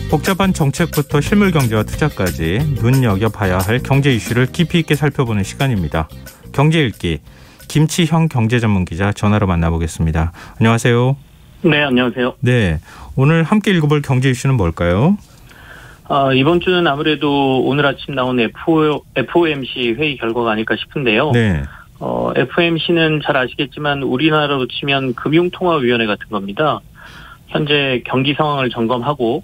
복잡한 정책부터 실물 경제와 투자까지 눈여겨봐야 할 경제 이슈를 깊이 있게 살펴보는 시간입니다. 경제 읽기 김치형 경제 전문 기자 전화로 만나보겠습니다. 안녕하세요. 네, 안녕하세요. 네, 오늘 함께 읽어볼 경제 이슈는 뭘까요? 이번 주는 아무래도 오늘 아침 나온 FOMC 회의 결과가 아닐까 싶은데요. 네. FOMC는 잘 아시겠지만 우리나라로 치면 금융통화위원회 같은 겁니다. 현재 경기 상황을 점검하고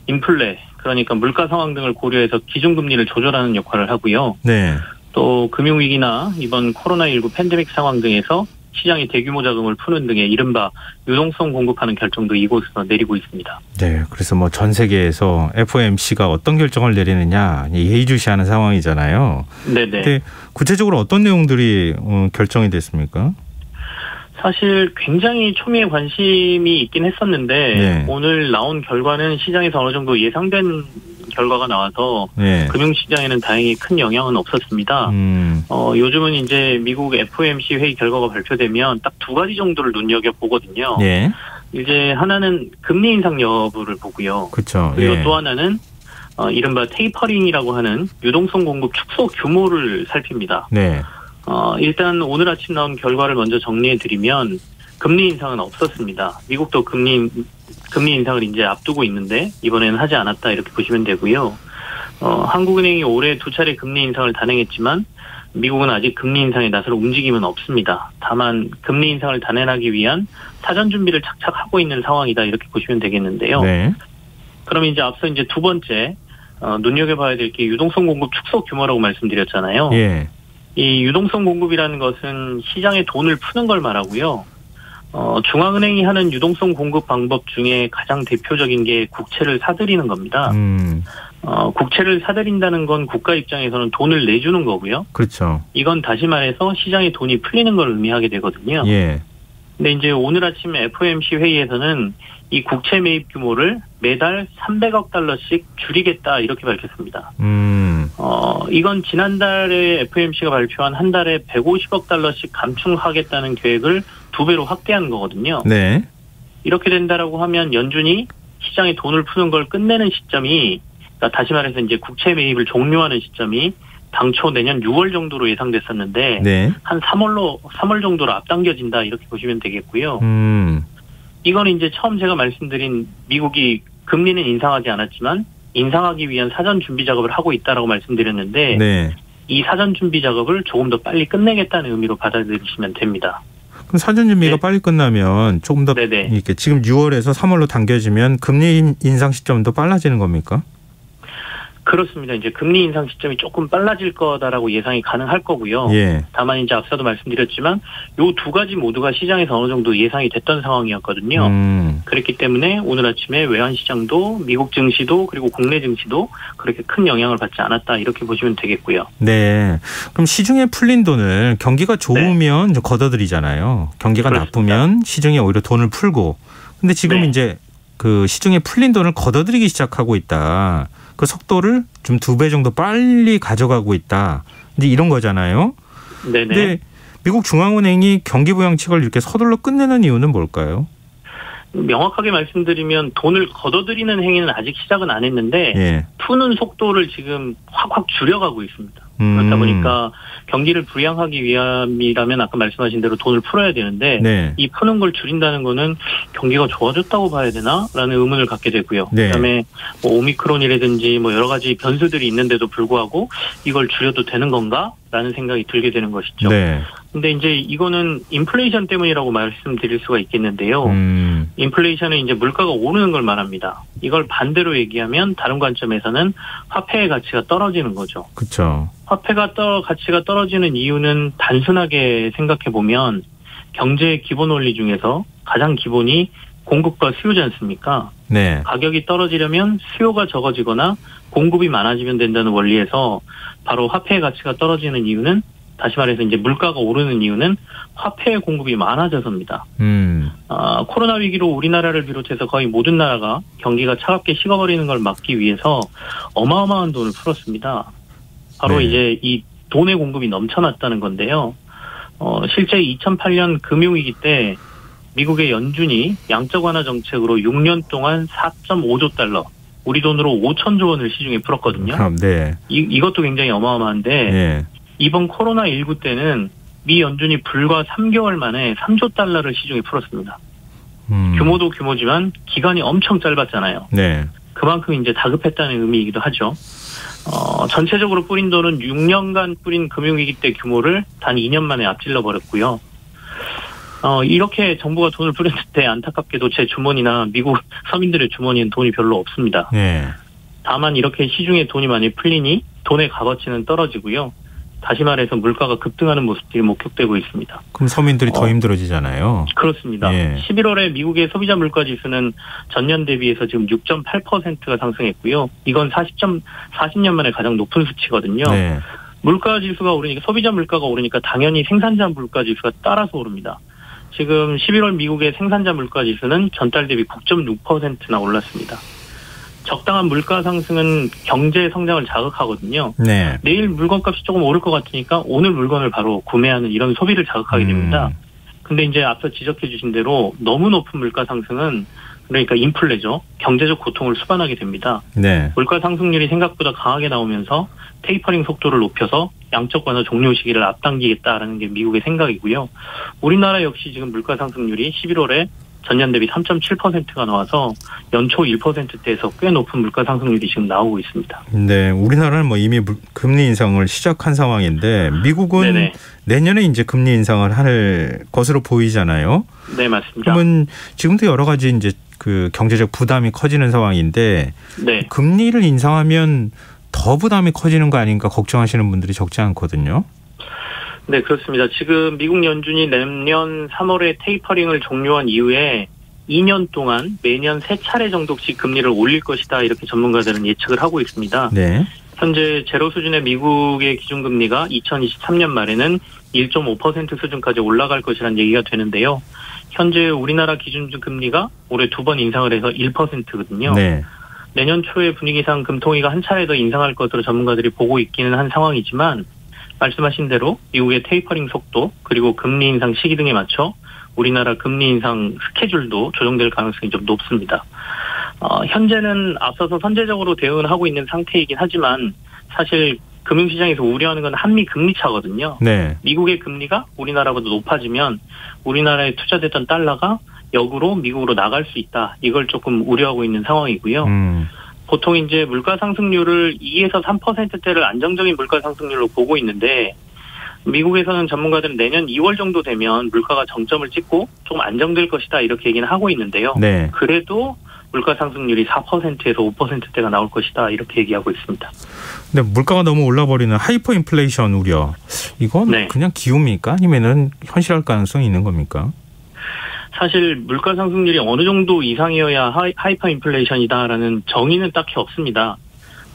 인플레, 그러니까 물가 상황 등을 고려해서 기준금리를 조절하는 역할을 하고요. 네. 또 금융위기나 이번 코로나19 팬데믹 상황 등에서 시장의 대규모 자금을 푸는 등의 이른바 유동성 공급하는 결정도 이곳에서 내리고 있습니다. 네, 그래서 뭐 전 세계에서 FOMC가 어떤 결정을 내리느냐 예의주시하는 상황이잖아요. 네네. 근데 구체적으로 어떤 내용들이 결정이 됐습니까? 사실 굉장히 초미의 관심이 있긴 했었는데 네. 오늘 나온 결과는 시장에서 어느 정도 예상된 결과가 나와서 네. 금융시장에는 다행히 큰 영향은 없었습니다. 요즘은 이제 미국 FOMC 회의 결과가 발표되면 딱 두 가지 정도를 눈여겨보거든요. 네. 이제 하나는 금리 인상 여부를 보고요. 그렇죠. 그리고 예. 또 하나는 이른바 테이퍼링이라고 하는 유동성 공급 축소 규모를 살핍니다. 네. 일단 오늘 아침 나온 결과를 먼저 정리해드리면 금리 인상은 없었습니다. 미국도 금리 인상을 이제 앞두고 있는데 이번에는 하지 않았다 이렇게 보시면 되고요. 한국은행이 올해 2차례 금리 인상을 단행했지만 미국은 아직 금리 인상에 나설 움직임은 없습니다. 다만 금리 인상을 단행하기 위한 사전 준비를 착착 하고 있는 상황이다 이렇게 보시면 되겠는데요. 네. 그럼 이제 앞서 이제 두 번째 눈여겨봐야 될 게 유동성 공급 축소 규모라고 말씀드렸잖아요. 예. 이 유동성 공급이라는 것은 시장에 돈을 푸는 걸 말하고요. 중앙은행이 하는 유동성 공급 방법 중에 가장 대표적인 게 국채를 사들이는 겁니다. 국채를 사들인다는 건 국가 입장에서는 돈을 내주는 거고요. 그렇죠. 이건 다시 말해서 시장에 돈이 풀리는 걸 의미하게 되거든요. 예. 근데 이제 오늘 아침 FOMC 회의에서는 이 국채 매입 규모를 매달 300억 달러씩 줄이겠다 이렇게 밝혔습니다. 이건 지난달에 FOMC가 발표한 한 달에 150억 달러씩 감축하겠다는 계획을 2배로 확대한 거거든요. 네. 이렇게 된다라고 하면 연준이 시장에 돈을 푸는 걸 끝내는 시점이, 그러니까 다시 말해서 이제 국채 매입을 종료하는 시점이 당초 내년 6월 정도로 예상됐었는데 네. 한 3월 정도로 앞당겨진다 이렇게 보시면 되겠고요. 이거는 이제 처음 제가 말씀드린 미국이 금리는 인상하지 않았지만 인상하기 위한 사전 준비 작업을 하고 있다라고 말씀드렸는데 네. 이 사전 준비 작업을 조금 더 빨리 끝내겠다는 의미로 받아들이시면 됩니다. 그럼 사전 준비가 네. 빨리 끝나면 조금 더 네네. 이렇게 지금 6월에서 3월로 당겨지면 금리 인상 시점도 빨라지는 겁니까? 그렇습니다. 이제 금리 인상 시점이 조금 빨라질 거다라고 예상이 가능할 거고요. 예. 다만 이제 앞서도 말씀드렸지만 요 두 가지 모두가 시장에서 어느 정도 예상이 됐던 상황이었거든요. 그렇기 때문에 오늘 아침에 외환시장도 미국 증시도 그리고 국내 증시도 그렇게 큰 영향을 받지 않았다 이렇게 보시면 되겠고요. 네. 그럼 시중에 풀린 돈을 경기가 좋으면 좀 걷어들이잖아요. 경기가 그렇습니다. 나쁘면 시중에 오히려 돈을 풀고. 근데 지금 이제 그 시중에 풀린 돈을 걷어들이기 시작하고 있다. 그 속도를 좀 2배 정도 빨리 가져가고 있다. 이제 이런 거잖아요. 네네. 근데 미국 중앙은행이 경기 부양책을 이렇게 서둘러 끝내는 이유는 뭘까요? 명확하게 말씀드리면 돈을 걷어들이는 행위는 아직 시작은 안 했는데 예. 푸는 속도를 지금 확 줄여가고 있습니다. 그렇다 보니까 경기를 부양하기 위함이라면 아까 말씀하신 대로 돈을 풀어야 되는데 네. 이 푸는 걸 줄인다는 거는 경기가 좋아졌다고 봐야 되나라는 의문을 갖게 되고요. 네. 그다음에 뭐 오미크론이라든지 뭐 여러 가지 변수들이 있는데도 불구하고 이걸 줄여도 되는 건가라는 생각이 들게 되는 것이죠. 네. 근데 이제 이거는 인플레이션 때문이라고 말씀드릴 수가 있겠는데요. 인플레이션은 이제 물가가 오르는 걸 말합니다. 이걸 반대로 얘기하면 다른 관점에서는 화폐의 가치가 떨어지는 거죠. 그렇죠. 화폐가 가치가 떨어지는 이유는 단순하게 생각해 보면 경제의 기본 원리 중에서 가장 기본이 공급과 수요지 않습니까? 네. 가격이 떨어지려면 수요가 적어지거나 공급이 많아지면 된다는 원리에서 바로 화폐의 가치가 떨어지는 이유는 다시 말해서 이제 물가가 오르는 이유는 화폐의 공급이 많아져서입니다. 코로나 위기로 우리나라를 비롯해서 거의 모든 나라가 경기가 차갑게 식어버리는 걸 막기 위해서 어마어마한 돈을 풀었습니다. 바로 네. 이제 이 돈의 공급이 넘쳐났다는 건데요. 실제 2008년 금융위기 때 미국의 연준이 양적 완화 정책으로 6년 동안 4.5조 달러, 우리 돈으로 5천조 원을 시중에 풀었거든요. 네. 이것도 굉장히 어마어마한데 네. 이번 코로나19 때는 미 연준이 불과 3개월 만에 3조 달러를 시중에 풀었습니다. 규모도 규모지만 기간이 엄청 짧았잖아요. 네. 그만큼 이제 다급했다는 의미이기도 하죠. 전체적으로 뿌린 돈은 6년간 뿌린 금융위기 때 규모를 단 2년 만에 앞질러 버렸고요. 이렇게 정부가 돈을 뿌렸는데 안타깝게도 제 주머니나 미국 서민들의 주머니엔 돈이 별로 없습니다. 네. 다만 이렇게 시중에 돈이 많이 풀리니 돈의 값어치는 떨어지고요. 다시 말해서 물가가 급등하는 모습들이 목격되고 있습니다. 그럼 서민들이 더 힘들어지잖아요. 그렇습니다. 예. 11월에 미국의 소비자 물가 지수는 전년 대비해서 지금 6.8%가 상승했고요. 이건 40년 만에 가장 높은 수치거든요. 네. 물가 지수가 오르니까 소비자 물가가 오르니까 당연히 생산자 물가 지수가 따라서 오릅니다. 지금 11월 미국의 생산자 물가 지수는 전달 대비 9.6%나 올랐습니다. 적당한 물가 상승은 경제 성장을 자극하거든요. 네. 내일 물건값이 조금 오를 것 같으니까 오늘 물건을 바로 구매하는 이런 소비를 자극하게 됩니다. 근데 이제 앞서 지적해 주신 대로 너무 높은 물가 상승은 그러니까 인플레죠. 경제적 고통을 수반하게 됩니다. 네. 물가 상승률이 생각보다 강하게 나오면서 테이퍼링 속도를 높여서 양적 완화 종료 시기를 앞당기겠다라는 게 미국의 생각이고요. 우리나라 역시 지금 물가 상승률이 11월에 전년 대비 3.7%가 나와서 연초 1%대에서 꽤 높은 물가 상승률이 지금 나오고 있습니다. 네, 우리나라는 뭐 이미 금리 인상을 시작한 상황인데 미국은 네네. 내년에 이제 금리 인상을 할 것으로 보이잖아요. 네, 맞습니다. 그러면 지금도 여러 가지 이제 그 경제적 부담이 커지는 상황인데 네. 금리를 인상하면 더 부담이 커지는 거 아닌가 걱정하시는 분들이 적지 않거든요. 네, 그렇습니다. 지금 미국 연준이 내년 3월에 테이퍼링을 종료한 이후에 2년 동안 매년 3차례 정도씩 금리를 올릴 것이다 이렇게 전문가들은 예측을 하고 있습니다. 네. 현재 제로 수준의 미국의 기준금리가 2023년 말에는 1.5% 수준까지 올라갈 것이라는 얘기가 되는데요. 현재 우리나라 기준금리가 올해 2번 인상을 해서 1%거든요. 네. 내년 초에 분위기상 금통위가 한 차례 더 인상할 것으로 전문가들이 보고 있기는 한 상황이지만 말씀하신 대로 미국의 테이퍼링 속도 그리고 금리 인상 시기 등에 맞춰 우리나라 금리 인상 스케줄도 조정될 가능성이 좀 높습니다. 현재는 앞서서 선제적으로 대응을 하고 있는 상태이긴 하지만 사실 금융시장에서 우려하는 건 한미 금리 차거든요. 네. 미국의 금리가 우리나라보다 높아지면 우리나라에 투자됐던 달러가 역으로 미국으로 나갈 수 있다. 이걸 조금 우려하고 있는 상황이고요. 보통 이제 물가 상승률을 2에서 3%대를 안정적인 물가 상승률로 보고 있는데 미국에서는 전문가들은 내년 2월 정도 되면 물가가 정점을 찍고 좀 안정될 것이다 이렇게 얘기는 하고 있는데요. 네. 그래도 물가 상승률이 4%에서 5%대가 나올 것이다 이렇게 얘기하고 있습니다. 근데 물가가 너무 올라버리는 하이퍼 인플레이션 우려 이건 네. 그냥 기우입니까? 아니면은 현실할 가능성이 있는 겁니까? 사실 물가 상승률이 어느 정도 이상이어야 하이퍼 인플레이션이다라는 정의는 딱히 없습니다.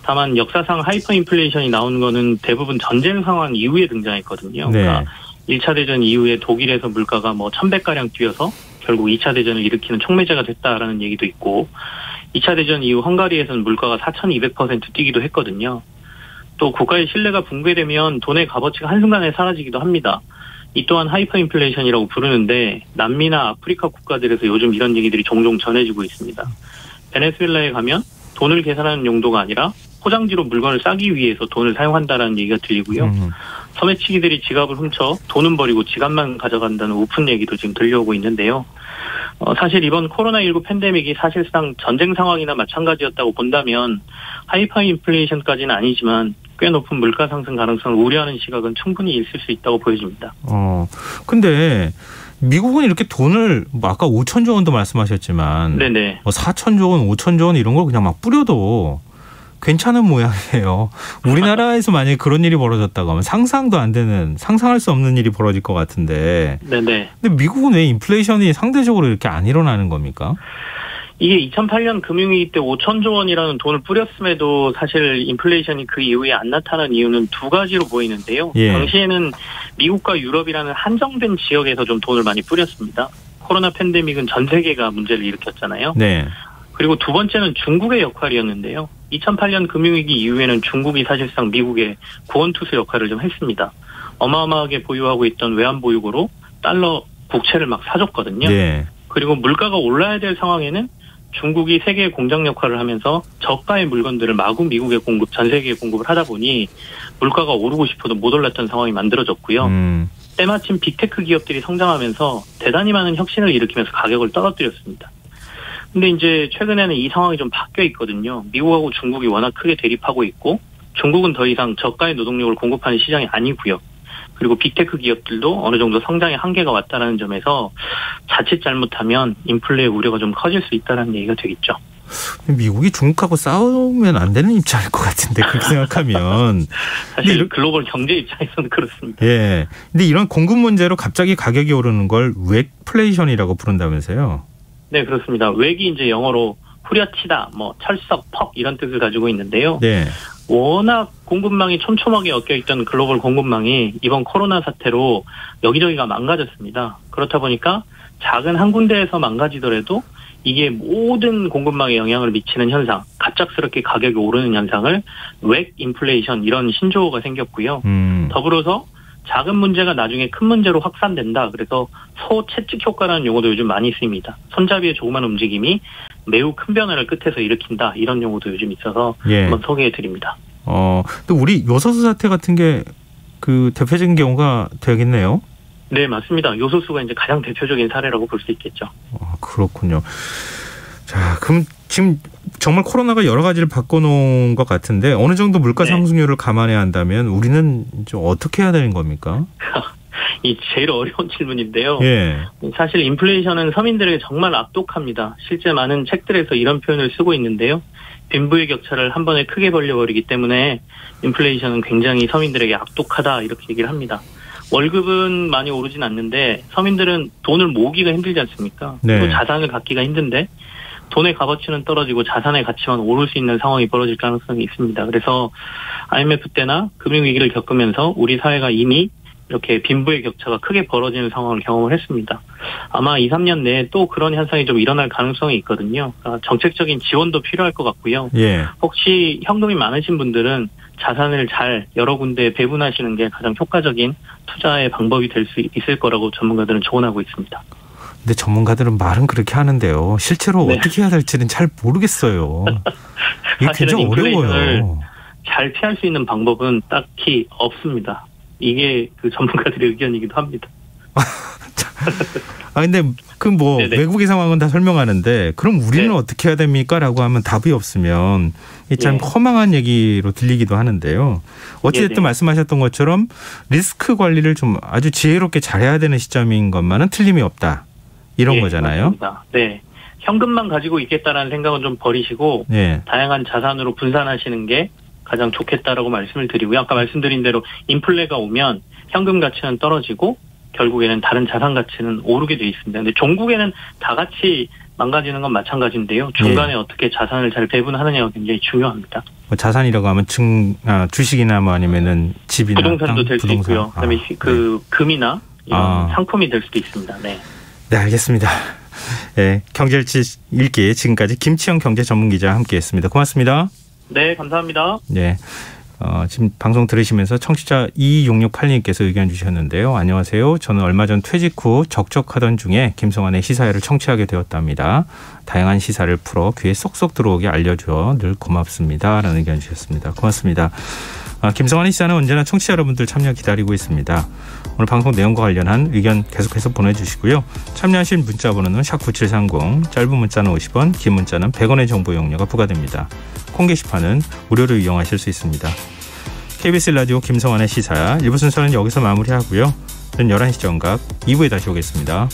다만 역사상 하이퍼 인플레이션이 나오는 거는 대부분 전쟁 상황 이후에 등장했거든요. 네. 그러니까 1차 대전 이후에 독일에서 물가가 뭐 1000배가량 뛰어서 결국 2차 대전을 일으키는 촉매제가 됐다라는 얘기도 있고 2차 대전 이후 헝가리에서는 물가가 4200% 뛰기도 했거든요. 또 국가의 신뢰가 붕괴되면 돈의 값어치가 한순간에 사라지기도 합니다. 이 또한 하이퍼 인플레이션이라고 부르는데 남미나 아프리카 국가들에서 요즘 이런 얘기들이 종종 전해지고 있습니다. 베네수엘라에 가면 돈을 계산하는 용도가 아니라 포장지로 물건을 싸기 위해서 돈을 사용한다라는 얘기가 들리고요. 소매치기들이 지갑을 훔쳐 돈은 버리고 지갑만 가져간다는 우픈 얘기도 지금 들려오고 있는데요. 사실 이번 코로나19 팬데믹이 사실상 전쟁 상황이나 마찬가지였다고 본다면 하이퍼 인플레이션까지는 아니지만 꽤 높은 물가 상승 가능성을 우려하는 시각은 충분히 있을 수 있다고 보여집니다. 근데 미국은 이렇게 돈을 뭐 아까 5천조 원도 말씀하셨지만 네네. 뭐 4천조 원, 5천조 원 이런 걸 그냥 막 뿌려도 괜찮은 모양이에요. 우리나라에서 만약에 그런 일이 벌어졌다고 하면 상상도 안 되는, 상상할 수 없는 일이 벌어질 것 같은데. 네네. 근데 미국은 왜 인플레이션이 상대적으로 이렇게 안 일어나는 겁니까? 이게 2008년 금융위기 때 5천조 원이라는 돈을 뿌렸음에도 사실 인플레이션이 그 이후에 안 나타난 이유는 두 가지로 보이는데요. 예. 당시에는 미국과 유럽이라는 한정된 지역에서 좀 돈을 많이 뿌렸습니다. 코로나 팬데믹은 전 세계가 문제를 일으켰잖아요. 네. 그리고 두 번째는 중국의 역할이었는데요. 2008년 금융위기 이후에는 중국이 사실상 미국의 구원투수 역할을 좀 했습니다. 어마어마하게 보유하고 있던 외환보유고로 달러 국채를 막 사줬거든요. 네. 그리고 물가가 올라야 될 상황에는 중국이 세계의 공장 역할을 하면서 저가의 물건들을 마구 미국에 공급, 전 세계에 공급을 하다 보니 물가가 오르고 싶어도 못 올랐던 상황이 만들어졌고요. 때마침 빅테크 기업들이 성장하면서 대단히 많은 혁신을 일으키면서 가격을 떨어뜨렸습니다. 근데 이제 최근에는 이 상황이 좀 바뀌어 있거든요. 미국하고 중국이 워낙 크게 대립하고 있고 중국은 더 이상 저가의 노동력을 공급하는 시장이 아니고요. 그리고 빅테크 기업들도 어느 정도 성장의 한계가 왔다는 점에서 자칫 잘못하면 인플레의 우려가 좀 커질 수 있다는 얘기가 되겠죠. 미국이 중국하고 싸우면 안 되는 입장일 것 같은데 그렇게 생각하면 사실 글로벌 경제 입장에서는 그렇습니다. 예. 근데 이런 공급 문제로 갑자기 가격이 오르는 걸 웩플레이션이라고 부른다면서요? 네, 그렇습니다. 웩이 이제 영어로 후려치다, 뭐 철석, 퍽 이런 뜻을 가지고 있는데요. 네. 워낙 공급망이 촘촘하게 엮여있던 글로벌 공급망이 이번 코로나 사태로 여기저기가 망가졌습니다. 그렇다 보니까 작은 한 군데에서 망가지더라도 이게 모든 공급망에 영향을 미치는 현상, 갑작스럽게 가격이 오르는 현상을 웩 인플레이션 이런 신조어가 생겼고요. 더불어서 작은 문제가 나중에 큰 문제로 확산된다. 그래서 소채찍 효과라는 용어도 요즘 많이 쓰입니다. 손잡이의 조그만 움직임이 매우 큰 변화를 끝에서 일으킨다. 이런 용어도 요즘 있어서 한번 소개해드립니다. 또 우리 요소수 사태 같은 게 그 대표적인 경우가 되겠네요. 네, 맞습니다. 요소수가 이제 가장 대표적인 사례라고 볼 수 있겠죠. 그렇군요. 자, 그럼 지금 정말 코로나가 여러 가지를 바꿔놓은 것 같은데 어느 정도 물가 상승률을 감안해야 한다면 우리는 좀 어떻게 해야 되는 겁니까? 이 제일 어려운 질문인데요. 예. 사실 인플레이션은 서민들에게 정말 악독합니다. 실제 많은 책들에서 이런 표현을 쓰고 있는데요. 빈부의 격차를 한 번에 크게 벌려버리기 때문에 인플레이션은 굉장히 서민들에게 악독하다 이렇게 얘기를 합니다. 월급은 많이 오르진 않는데 서민들은 돈을 모으기가 힘들지 않습니까? 네. 또 자산을 갖기가 힘든데 돈의 값어치는 떨어지고 자산의 가치만 오를 수 있는 상황이 벌어질 가능성이 있습니다. 그래서 IMF 때나 금융위기를 겪으면서 우리 사회가 이미 이렇게 빈부의 격차가 크게 벌어지는 상황을 경험을 했습니다. 아마 2, 3년 내에 또 그런 현상이 좀 일어날 가능성이 있거든요. 그러니까 정책적인 지원도 필요할 것 같고요. 예. 혹시 현금이 많으신 분들은 자산을 잘 여러 군데에 배분하시는 게 가장 효과적인 투자의 방법이 될 수 있을 거라고 전문가들은 조언하고 있습니다. 근데 전문가들은 말은 그렇게 하는데요. 실제로 어떻게 해야 될지는 잘 모르겠어요. 이게 굉장히 어려워요. 잘 피할 수 있는 방법은 딱히 없습니다. 이게 그 전문가들의 의견이기도 합니다. 근데 그 뭐 외국의 상황은 다 설명하는데 그럼 우리는 어떻게 해야 됩니까?라고 하면 답이 없으면 참 허망한 얘기로 들리기도 하는데요. 어찌됐든 말씀하셨던 것처럼 리스크 관리를 좀 아주 지혜롭게 잘해야 되는 시점인 것만은 틀림이 없다. 이런 거잖아요. 맞습니다. 네. 현금만 가지고 있겠다라는 생각은 좀 버리시고 다양한 자산으로 분산하시는 게 가장 좋겠다라고 말씀을 드리고요. 아까 말씀드린 대로 인플레가 오면 현금 가치는 떨어지고 결국에는 다른 자산 가치는 오르게 돼 있습니다. 근데 종국에는 다 같이 망가지는 건 마찬가지인데요. 중간에 어떻게 자산을 잘 배분하느냐가 굉장히 중요합니다. 자산이라고 하면 주식이나 뭐 아니면은 집이나 부동산도 될 수 있고요. 그다음에 금이나 이런 상품이 될 수도 있습니다. 네. 네, 알겠습니다. 네, 경제일지 읽기 지금까지 김치영 경제 전문 기자와 함께했습니다. 고맙습니다. 네, 감사합니다. 네, 지금 방송 들으시면서 청취자 2668님께서 의견 주셨는데요. 안녕하세요. 저는 얼마 전 퇴직 후 적적하던 중에 김성환의 시사회를 청취하게 되었답니다. 다양한 시사를 풀어 귀에 쏙쏙 들어오게 알려줘 늘 고맙습니다. 라는 의견 주셨습니다. 고맙습니다. 김성환의 시사는 언제나 청취자 여러분들 참여 기다리고 있습니다. 오늘 방송 내용과 관련한 의견 계속해서 보내주시고요. 참여하신 문자 번호는 샵9730, 짧은 문자는 50원, 긴 문자는 100원의 정보 이용료가 부과됩니다. 콩 게시판은 무료로 이용하실 수 있습니다. KBS 라디오 김성환의 시사 1부 순서는 여기서 마무리하고요. 저는 11시 정각 2부에 다시 오겠습니다.